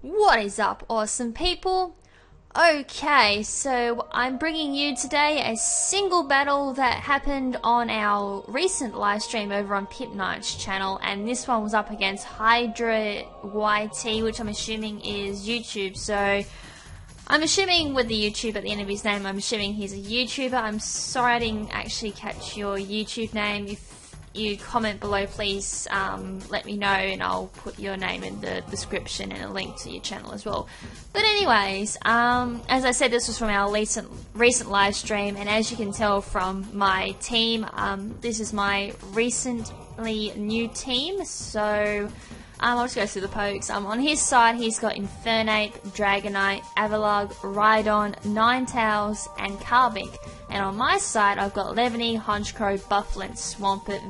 What is up, awesome people? Okay, so I'm bringing you today a single battle that happened on our recent live stream over on Pip Knight's channel, and this one was up against Haider YT, which I'm assuming is YouTube. So I'm assuming with the YouTube at the end of his name, I'm assuming he's a YouTuber. I'm sorry I didn't actually catch your YouTube name. If you comment below, please let me know and I'll put your name in the description and a link to your channel as well. But anyways, as I said, this was from our recent live stream, and as you can tell from my team, this is my recently new team. So I'll just go through the pokes. On his side, he's got Infernape, Dragonite, Avalugg, Rhydon, Ninetales, and Carbink. And on my side, I've got Levany, Honchkrow, Bufflin, Swampert,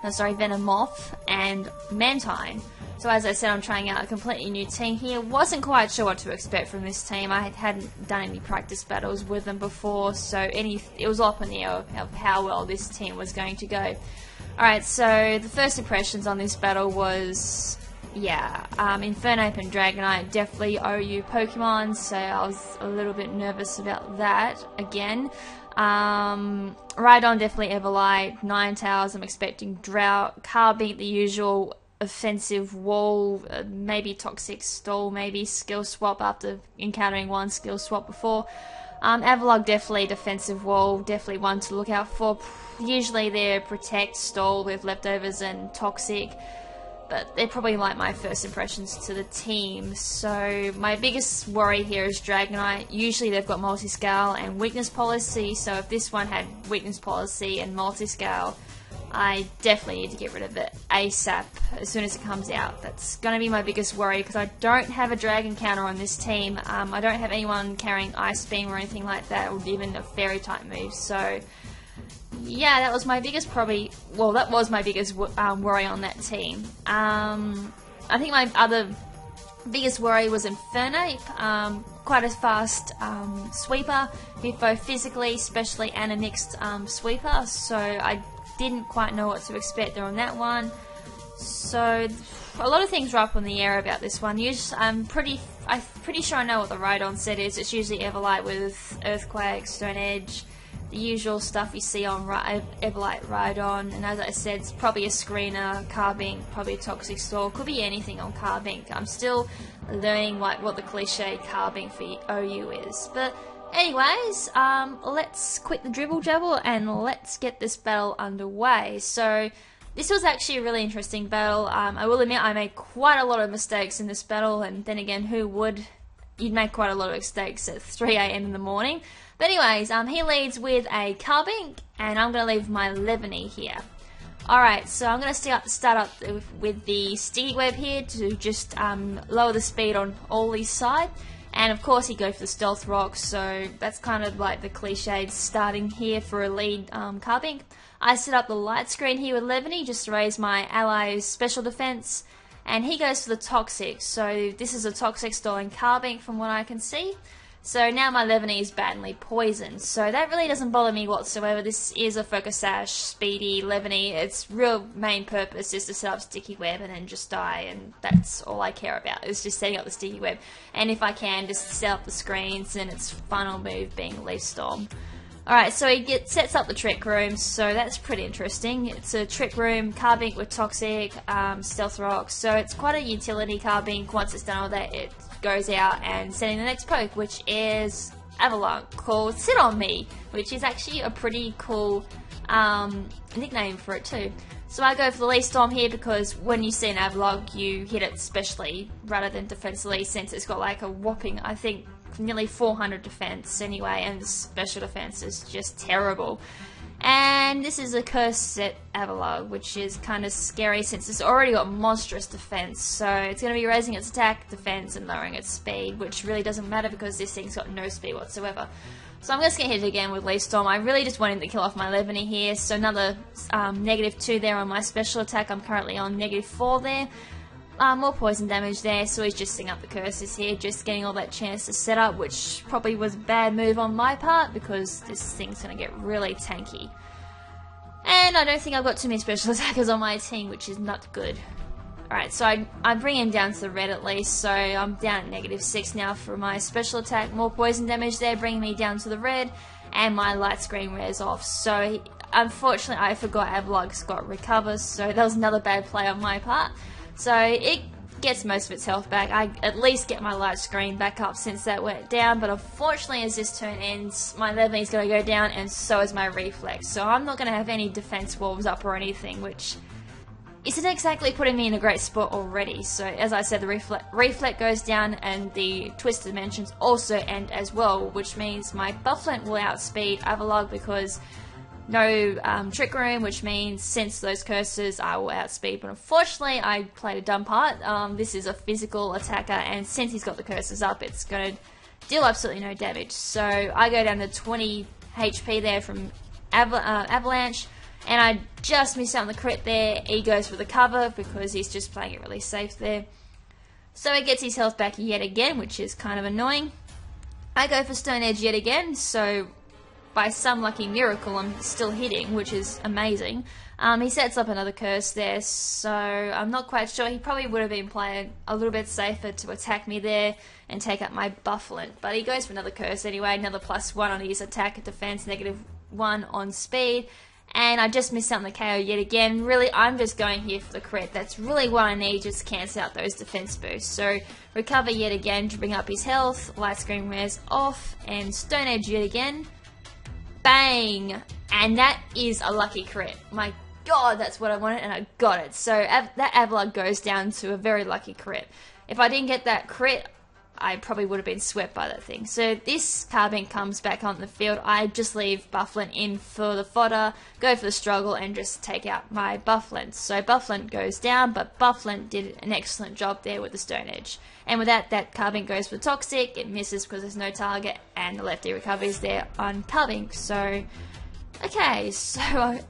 Venomoth, and Mantine. So as I said, I'm trying out a completely new team here. Wasn't quite sure what to expect from this team. I hadn't done any practice battles with them before, so it was up in the air of how well this team was going to go. Alright, so the first impressions on this battle was, Infernape and Dragonite, definitely OU Pokemon, so I was a little bit nervous about that again. Rhydon, definitely Everlight. Ninetales, I'm expecting Drought. Carbink, the usual offensive wall, maybe Toxic Stall, maybe Skill Swap after encountering one Skill Swap before. Avalugg, definitely defensive wall, definitely one to look out for. Usually they're Protect, Stall with leftovers and Toxic, but they're probably like my first impressions to the team. So my biggest worry here is Dragonite. Usually they've got multi-scale and weakness policy, so if this one had weakness policy and multi-scale, I definitely need to get rid of it ASAP as soon as it comes out. That's going to be my biggest worry because I don't have a dragon counter on this team. I don't have anyone carrying Ice Beam or anything like that, or even a fairy type move. So yeah, that was my biggest worry on that team. I think my other biggest worry was Infernape. Quite a fast sweeper, both physically, especially, and a mixed sweeper. So I didn't quite know what to expect there on that one. So a lot of things were up in the air about this one. I'm pretty sure I know what the Rhydon set is. It's usually Everlight with Earthquake, Stone Edge, the usual stuff you see on Everlight Rhydon. And as I said, it's probably a Screener, Carbink, probably a Toxic Stall. Could be anything on Carbink. I'm still learning what the cliche Carbink for OU is. But anyways, let's quit the dribble jabble and let's get this battle underway. So this was actually a really interesting battle. I will admit I made quite a lot of mistakes in this battle, and then again, who would? You'd make quite a lot of mistakes at 3 AM in the morning. But anyways, he leads with a Carbink, and I'm going to leave my Levany here. Alright, so I'm going to start up with the Sticky Web here to just lower the speed on Ollie's side. And of course he goes for the Stealth Rock, so that's kind of like the cliched starting here for a lead Carbink. I set up the light screen here with Levany just to raise my ally's special defense, and he goes for the Toxic, so this is a Toxic stalling Carbink from what I can see. So now my Levany is badly poisoned, so that really doesn't bother me whatsoever. This is a Focus Sash, speedy Levany. Its real main purpose is to set up Sticky Web and then just die, and that's all I care about, is just setting up the Sticky Web. And if I can, just set up the screens and its final move being Leaf Storm. Alright, so he sets up the Trick Room, so that's pretty interesting. It's a Trick Room, Carbink with Toxic, Stealth Rock, so it's quite a utility Carbink. Once it's done all that, it goes out and setting the next poke, which is Avalugg, called Sit On Me, which is actually a pretty cool nickname for it too. So I go for the Leaf Storm here because when you see an Avalugg, you hit it specially rather than defensively, since it's got like a whopping, I think, nearly 400 defense anyway, and the special defense is just terrible. And this is a cursed set Avalugg, which is kind of scary since it's already got monstrous defense. So it's going to be raising its attack, defense, and lowering its speed, which really doesn't matter because this thing's got no speed whatsoever. So I'm just going to hit it again with Leaf Storm. I really just wanted to kill off my Levany here, so another -2 there on my special attack. I'm currently on -4 there. More poison damage there, so he's just setting up the curses here, just getting all that chance to set up, which probably was a bad move on my part because this thing's going to get really tanky. And I don't think I've got too many special attackers on my team, which is not good. Alright, so I bring him down to the red at least, so I'm down at -6 now for my special attack. More poison damage there, bringing me down to the red, and my light screen wears off. So, unfortunately, I forgot Avalog's got recover, so that was another bad play on my part. So, it gets most of its health back. I at least get my light screen back up since that went down, but unfortunately, as this turn ends, my leveling is going to go down, and so is my reflex. So, I'm not going to have any defense walls up or anything, which isn't exactly putting me in a great spot already. So as I said, the reflect goes down and the twisted dimensions also end as well, which means my Bufflint will outspeed Avalog because no Trick Room, which means since those curses I will outspeed. But unfortunately I played a dumb part. This is a physical attacker, and since he's got the curses up, it's going to deal absolutely no damage. So I go down to 20 HP there from Avalanche. And I just missed out on the crit there. He goes for the cover because he's just playing it really safe there. So he gets his health back yet again, which is kind of annoying. I go for Stone Edge yet again, so by some lucky miracle I'm still hitting, which is amazing. He sets up another curse there, so I'm not quite sure. He probably would have been playing a little bit safer to attack me there and take up my Bufflint. But he goes for another curse anyway, another +1 on his attack, defense, -1 on speed. And I just missed out on the KO yet again. Really, I'm just going here for the crit. That's really what I need, just to cancel out those defense boosts. So, recover yet again to bring up his health. Light screen wears off. And Stone Edge yet again. Bang! And that is a lucky crit. My god, that's what I wanted, and I got it. So, that Avalog goes down to a very lucky crit. If I didn't get that crit, I probably would have been swept by that thing. So this Carbink comes back on the field. I just leave Bufflint in for the fodder, go for the struggle, and just take out my Bufflint. So Bufflint goes down, but Bufflint did an excellent job there with the Stone Edge. And with that Carbink goes for Toxic. It misses because there's no target, and the lefty recovers there on Carbink. So, okay, so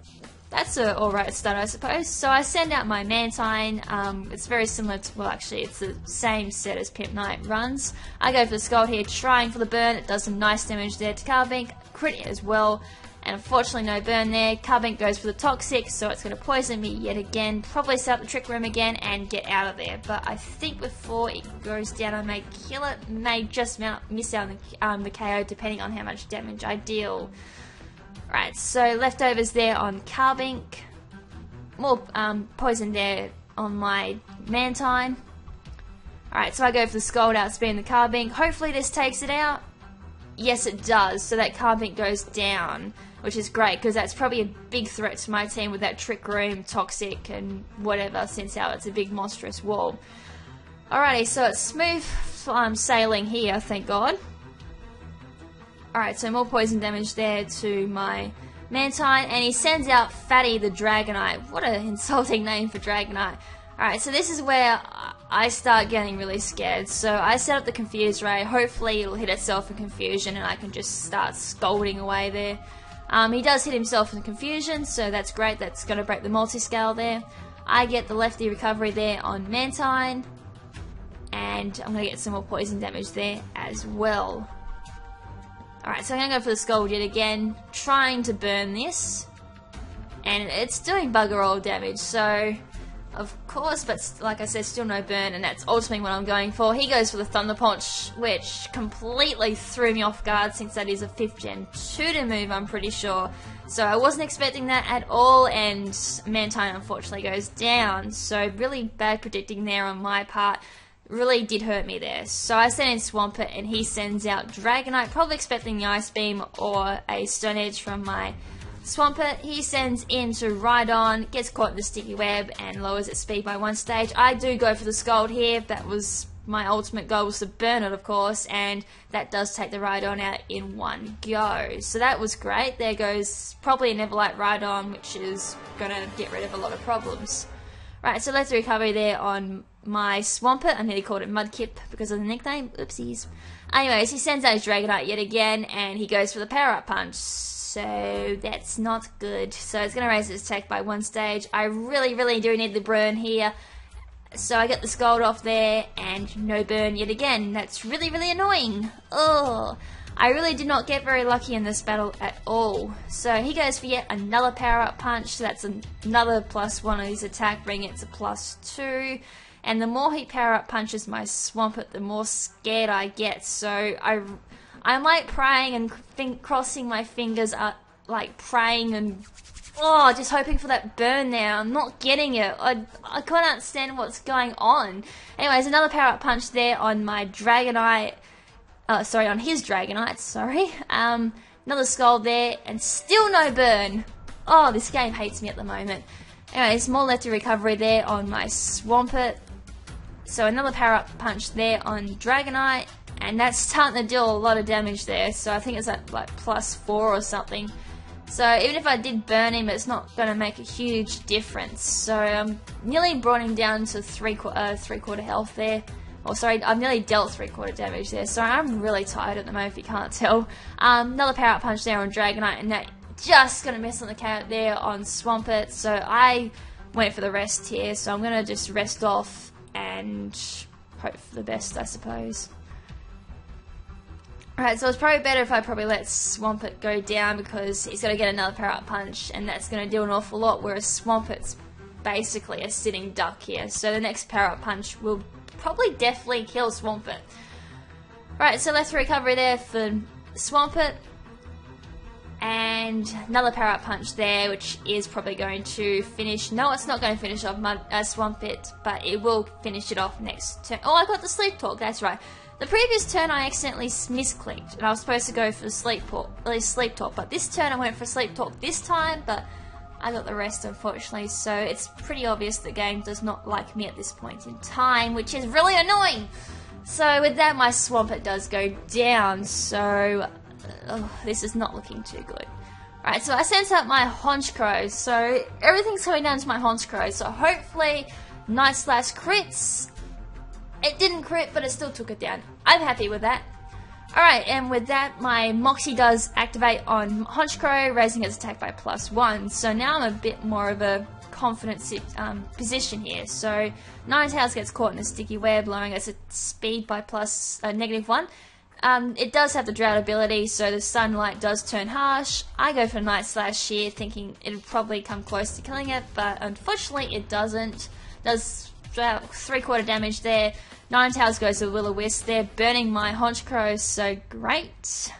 that's an alright start, I suppose. So I send out my Mantine. It's very similar to, well, actually, it's the same set as Pimp Knight runs. I go for the Scald here, trying for the burn. It does some nice damage there to Carbink. Crit as well. And unfortunately, no burn there. Carbink goes for the Toxic, so it's going to poison me yet again. Probably set up the Trick Room again and get out of there. But I think before it goes down, I may kill it. May just miss out on the KO, depending on how much damage I deal. Right, so leftovers there on Carbink. More poison there on my Mantine. Alright, so I go for the Scald, outspeeding the Carbink. Hopefully this takes it out. Yes, it does. So that Carbink goes down, which is great, because that's probably a big threat to my team with that Trick Room, Toxic, and whatever, since it's a big monstrous wall. Alrighty, so it's smooth sailing here, thank God. Alright, so more poison damage there to my Mantine, and he sends out Fatty the Dragonite. What an insulting name for Dragonite. Alright, so this is where I start getting really scared. So I set up the Confuse Ray. Hopefully it'll hit itself in confusion and I can just start scolding away there. He does hit himself in confusion, so that's great. That's going to break the multi-scale there. I get the lefty recovery there on Mantine, and I'm going to get some more poison damage there as well. Alright, so I'm going to go for the Scald yet again, trying to burn this, and it's doing bugger all damage, so of course, but like I said, still no burn, and that's ultimately what I'm going for. He goes for the Thunder Punch, which completely threw me off guard since that is a 5th Gen tutor move, I'm pretty sure. So I wasn't expecting that at all, and Mantine unfortunately goes down, so really bad predicting there on my part. Really did hurt me there. So I send in Swampert, and he sends out Dragonite, probably expecting the Ice Beam or a Stone Edge from my Swampert. He sends in to Rhydon, gets caught in the sticky web, and lowers its speed by 1 stage. I do go for the Scald here. That was my ultimate goal, was to burn it, of course, and that does take the Rhydon out in one go. So that was great. There goes probably an Everlight Rhydon, which is going to get rid of a lot of problems. Right, so let's recover there on my Swampert. I nearly called it Mudkip because of the nickname. Oopsies. Anyways, he sends out his Dragonite yet again, and he goes for the Power Up Punch. So that's not good. So it's going to raise his attack by 1 stage. I really do need the burn here. So I get the Scald off there, and no burn yet again. That's really annoying. Oh. I really did not get very lucky in this battle at all. So he goes for yet another power-up punch. So that's another +1 on his attack, bringing it to +2. And the more he power-up punches my Swampert, the more scared I get. So I'm like praying and crossing my fingers, like praying and just hoping for that burn there. I'm not getting it. I can't understand what's going on. Anyways, another power-up punch there on my Dragonite. On his Dragonite, sorry. Another Scald there, and still no burn. Oh, this game hates me at the moment. Anyways, more lefty recovery there on my Swampert. So another power-up punch there on Dragonite, and that's starting to deal a lot of damage there. So I think it's at like +4 or something. So even if I did burn him, it's not going to make a huge difference. So I'm nearly brought him down to three-quarter health there. Oh, sorry, I've nearly dealt 3/4 damage there. Sorry, I'm really tired at the moment if you can't tell. Another power-up punch there on Dragonite, and that just going to miss on the count there on Swampert. So I went for the rest here. So I'm going to just rest off and hope for the best, I suppose. Alright, so it's probably better if I let Swampert go down, because he's going to get another power-up punch, and that's going to do an awful lot, whereas Swampert's basically a sitting duck here. So the next power-up punch will probably definitely kill Swampert. Right, so left recovery there for Swampert, and another power-up punch there, which is probably going to finish. No, it's not going to finish off Swampert, but it will finish it off next turn. Oh, I got the Sleep Talk, that's right. The previous turn I accidentally misclicked, and I was supposed to go for the Sleep Talk, but this turn I went for Sleep Talk this time, but I got the rest, unfortunately. So it's pretty obvious the game does not like me at this point in time, which is really annoying. So with that, my Swampert does go down, so this is not looking too good. Right, so I sent out my Honchkrow, so everything's coming down to my Honchkrow, so hopefully Night Slash crits. It didn't crit, but it still took it down. I'm happy with that. Alright, and with that, my Moxie does activate on Honchkrow, raising its attack by +1. So now I'm a bit more of a confident position here. So Ninetales gets caught in a sticky web, lowering its speed by -1. It does have the Drought ability, so the sunlight does turn harsh. I go for Night Slash here, thinking it'll probably come close to killing it, but unfortunately it doesn't. Does 3/4 damage there. Ninetales goes to Will-O-Wisp there, burning my Honchkrow, so great.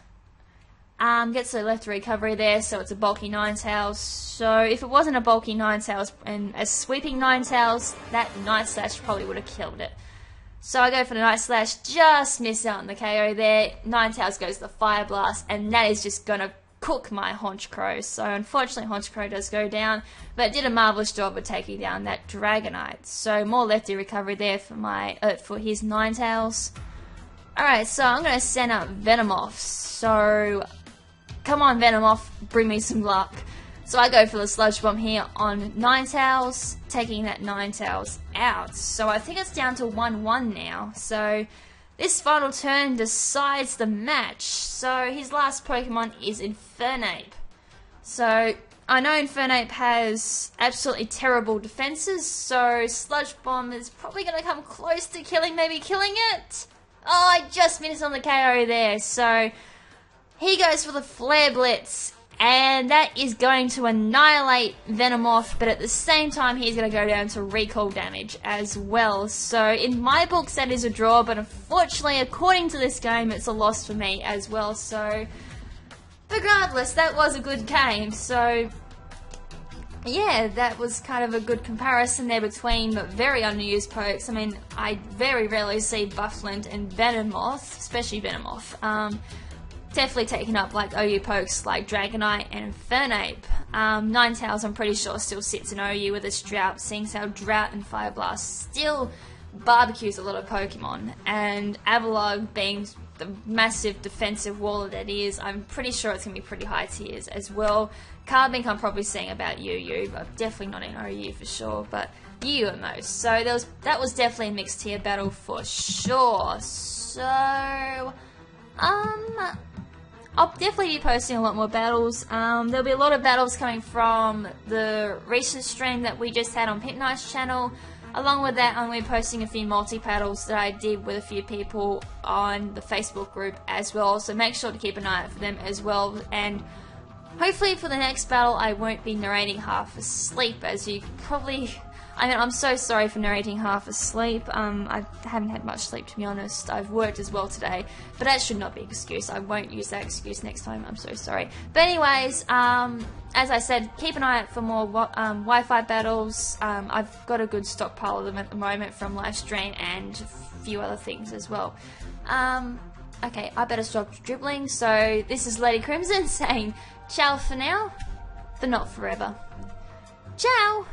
Gets the left recovery there, so it's a bulky Ninetales. So if it wasn't a bulky Ninetales and a sweeping Ninetales, that Night Slash probably would have killed it. So I go for the Night Slash, just miss out on the KO there. Ninetales goes to the Fire Blast, and that is just gonna cook my Honchkrow. So unfortunately Honchkrow does go down, but it did a marvellous job of taking down that Dragonite. So more lefty recovery there for my for his Ninetales. Alright, so I'm going to send out Venomoth. So come on Venomoth, bring me some luck. So I go for the Sludge Bomb here on Ninetales, taking that Ninetales out. So I think it's down to 1-1 now. So this final turn decides the match. So his last Pokemon is Infernape. So I know Infernape has absolutely terrible defenses, so Sludge Bomb is probably going to come close to maybe killing it. Oh, I just missed on the KO there. So he goes for the Flare Blitz, and that is going to annihilate Venomoth, but at the same time he's going to go down to recall damage as well. So in my books that is a draw, but unfortunately according to this game it's a loss for me as well. So regardless, that was a good game. So yeah, that was kind of a good comparison there between very underused pokes. I mean, I very rarely see Buffland and Venomoth, especially Venomoth. Definitely taking up like OU pokes like Dragonite and Infernape. Ninetales I'm pretty sure still sits in OU with its Drought, seeing how Drought and Fire Blast still barbecues a lot of Pokemon. And Avalugg being the massive defensive wall that it is, I'm pretty sure it's going to be pretty high tiers as well. Carbink I'm probably seeing about UU, but definitely not in OU for sure, but UU at most. So that was definitely a mixed tier battle for sure. So I'll definitely be posting a lot more battles. There'll be a lot of battles coming from the recent stream that we just had on Pit Knight's channel. along with that, I'm going to be posting a few multi-paddles that I did with a few people on the Facebook group as well, so make sure to keep an eye out for them as well. And hopefully for the next battle I won't be narrating half asleep, as you probably... I mean, I'm so sorry for narrating half asleep. I haven't had much sleep, to be honest. I've worked as well today, but that should not be an excuse. I won't use that excuse next time. I'm so sorry. But anyways, as I said, keep an eye out for more Wi-Fi battles. I've got a good stockpile of them at the moment from live stream and a few other things as well. Okay, I better stop dribbling. So this is Lady KrimZen saying ciao for now, but not forever. Ciao!